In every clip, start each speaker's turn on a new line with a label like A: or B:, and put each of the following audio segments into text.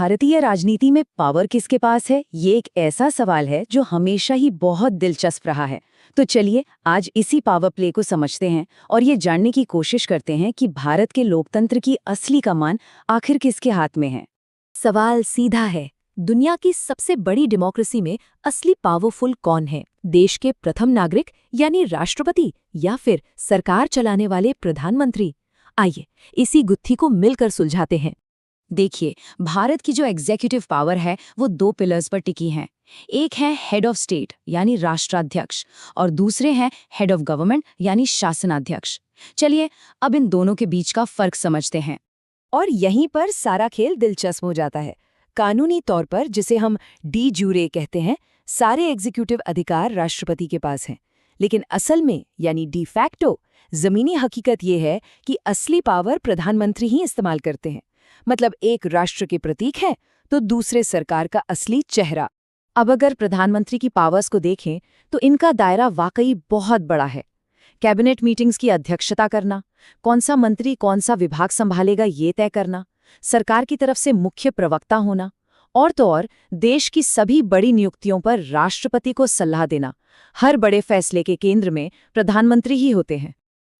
A: भारतीय राजनीति में पावर किसके पास है, ये एक ऐसा सवाल है जो हमेशा ही बहुत दिलचस्प रहा है। तो चलिए आज इसी पावर प्ले को समझते हैं और ये जानने की कोशिश करते हैं कि भारत के लोकतंत्र की असली कमान आखिर किसके हाथ में है।
B: सवाल सीधा है, दुनिया की सबसे बड़ी डेमोक्रेसी में असली पावरफुल कौन है? देश के प्रथम नागरिक यानी राष्ट्रपति या फिर सरकार चलाने वाले प्रधानमंत्री? आइए इसी गुत्थी को मिलकर सुलझाते हैं।
A: देखिए, भारत की जो एग्जीक्यूटिव पावर है वो दो पिलर्स पर टिकी है। एक है हेड ऑफ स्टेट यानी राष्ट्राध्यक्ष और दूसरे हैं हेड ऑफ गवर्नमेंट यानी शासनाध्यक्ष। चलिए अब इन दोनों के बीच का फर्क समझते हैं।
B: और यहीं पर सारा खेल दिलचस्प हो जाता है। कानूनी तौर पर, जिसे हम डी जूरे कहते हैं, सारे एग्जीक्यूटिव अधिकार राष्ट्रपति के पास हैं। लेकिन असल में यानी डी फैक्टो जमीनी हकीकत ये है कि असली पावर प्रधानमंत्री ही इस्तेमाल करते हैं। मतलब एक राष्ट्र के प्रतीक है तो दूसरे सरकार का असली चेहरा।
A: अब अगर प्रधानमंत्री की पावर्स को देखें तो इनका दायरा वाकई बहुत बड़ा है। कैबिनेट मीटिंग्स की अध्यक्षता करना, कौन सा मंत्री कौन सा विभाग संभालेगा ये तय करना, सरकार की तरफ से मुख्य प्रवक्ता होना और तो और देश की सभी बड़ी नियुक्तियों पर राष्ट्रपति को सलाह देना। हर बड़े फैसले के केंद्र में प्रधानमंत्री ही होते हैं।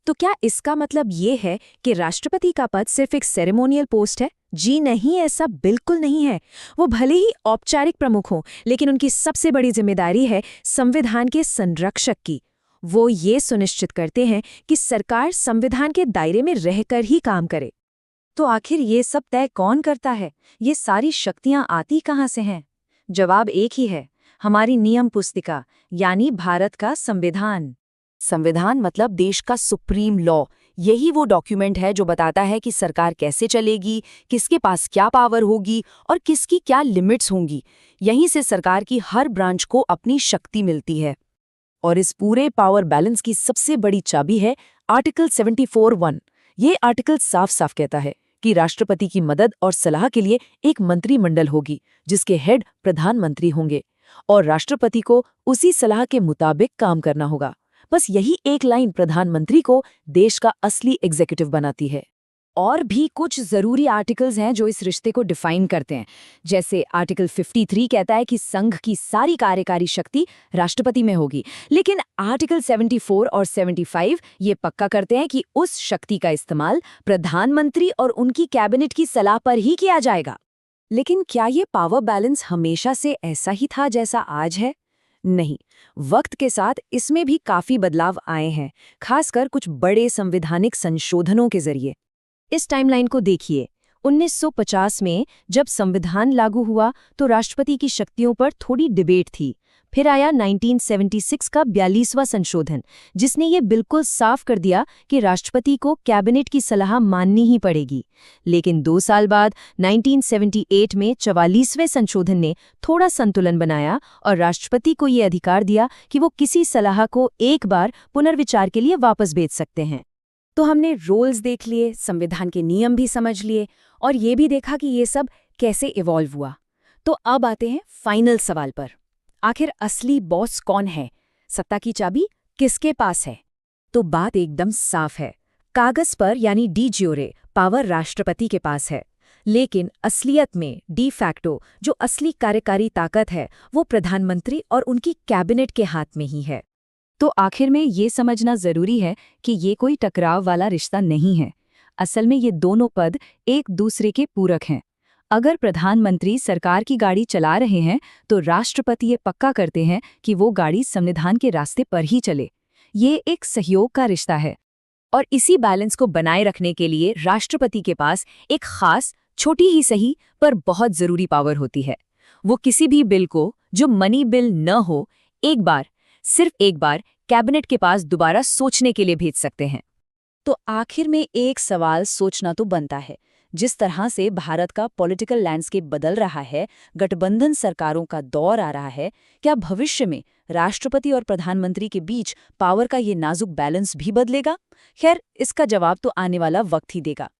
B: तो क्या इसका मतलब ये है कि राष्ट्रपति का पद सिर्फ एक सेरेमोनियल पोस्ट है? जी नहीं, ऐसा बिल्कुल नहीं है। वो भले ही औपचारिक प्रमुख हों, लेकिन उनकी सबसे बड़ी जिम्मेदारी है संविधान के संरक्षक की। वो ये सुनिश्चित करते हैं कि सरकार संविधान के दायरे में रहकर ही काम करे।
A: तो आखिर ये सब तय कौन करता है? ये सारी शक्तियां आती कहाँ से हैं? जवाब एक ही है, हमारी नियम पुस्तिका यानी भारत का संविधान।
B: संविधान मतलब देश का सुप्रीम लॉ। यही वो डॉक्यूमेंट है जो बताता है कि सरकार कैसे चलेगी, किसके पास क्या पावर होगी और किसकी क्या लिमिट्स होंगी। यहीं से सरकार की हर ब्रांच को अपनी शक्ति मिलती है। और इस पूरे पावर बैलेंस की सबसे बड़ी चाबी है आर्टिकल 74(1). ये आर्टिकल साफ साफ कहता है कि राष्ट्रपति की मदद और सलाह के लिए एक मंत्रिमंडल होगी जिसके हेड प्रधानमंत्री होंगे और राष्ट्रपति को उसी सलाह के मुताबिक काम करना होगा। बस यही एक लाइन प्रधानमंत्री को देश का असली एग्जीक्यूटिव बनाती है।
A: और भी कुछ जरूरी आर्टिकल्स हैं जो इस रिश्ते को डिफाइन करते हैं। जैसे आर्टिकल 53 कहता है कि संघ की सारी कार्यकारी शक्ति राष्ट्रपति में होगी, लेकिन आर्टिकल 74 और 75 ये पक्का करते हैं कि उस शक्ति का इस्तेमाल प्रधानमंत्री और उनकी कैबिनेट की सलाह पर ही किया जाएगा।
B: लेकिन क्या ये पावर बैलेंस हमेशा से ऐसा ही था जैसा आज है? नहीं, वक्त के साथ इसमें भी काफी बदलाव आए हैं, खासकर कुछ बड़े संवैधानिक संशोधनों के जरिए। इस टाइमलाइन को देखिए। 1950 में जब संविधान लागू हुआ तो राष्ट्रपति की शक्तियों पर थोड़ी डिबेट थी। फिर आया 1976 का 42वां संशोधन, जिसने ये बिल्कुल साफ कर दिया कि राष्ट्रपति को कैबिनेट की सलाह माननी ही पड़ेगी। लेकिन 2 साल बाद 1978 में 44वें संशोधन ने थोड़ा संतुलन बनाया और राष्ट्रपति को ये अधिकार दिया कि वो किसी सलाह को एक बार पुनर्विचार के लिए वापस भेज सकते हैं।
A: तो हमने रोल्स देख लिए, संविधान के नियम भी समझ लिए और ये भी देखा कि ये सब कैसे इवॉल्व हुआ। तो अब आते हैं फाइनल सवाल पर। आखिर असली बॉस कौन है? सत्ता की चाबी किसके पास है? तो बात एकदम साफ है। कागज पर यानी डी ज्यूरे पावर राष्ट्रपति के पास है, लेकिन असलियत में डी फैक्टो जो असली कार्यकारी ताकत है वो प्रधानमंत्री और उनकी कैबिनेट के हाथ में ही है। तो आखिर में ये समझना जरूरी है कि ये कोई टकराव वाला रिश्ता नहीं है। असल में ये दोनों पद एक दूसरे के पूरक हैं। अगर प्रधानमंत्री सरकार की गाड़ी चला रहे हैं तो राष्ट्रपति ये पक्का करते हैं कि वो गाड़ी संविधान के रास्ते पर ही चले। ये एक सहयोग का रिश्ता है और इसी बैलेंस को बनाए रखने के लिए राष्ट्रपति के पास एक खास, छोटी ही सही पर बहुत जरूरी पावर होती है। वो किसी भी बिल को जो मनी बिल न हो सिर्फ एक बार कैबिनेट के पास दोबारा सोचने के लिए भेज सकते हैं। तो आखिर में एक सवाल सोचना तो बनता है, जिस तरह से भारत का पॉलिटिकल लैंडस्केप बदल रहा है, गठबंधन सरकारों का दौर आ रहा है, क्या भविष्य में राष्ट्रपति और प्रधानमंत्री के बीच पावर का ये नाजुक बैलेंस भी बदलेगा? खैर, इसका जवाब तो आने वाला वक्त ही देगा।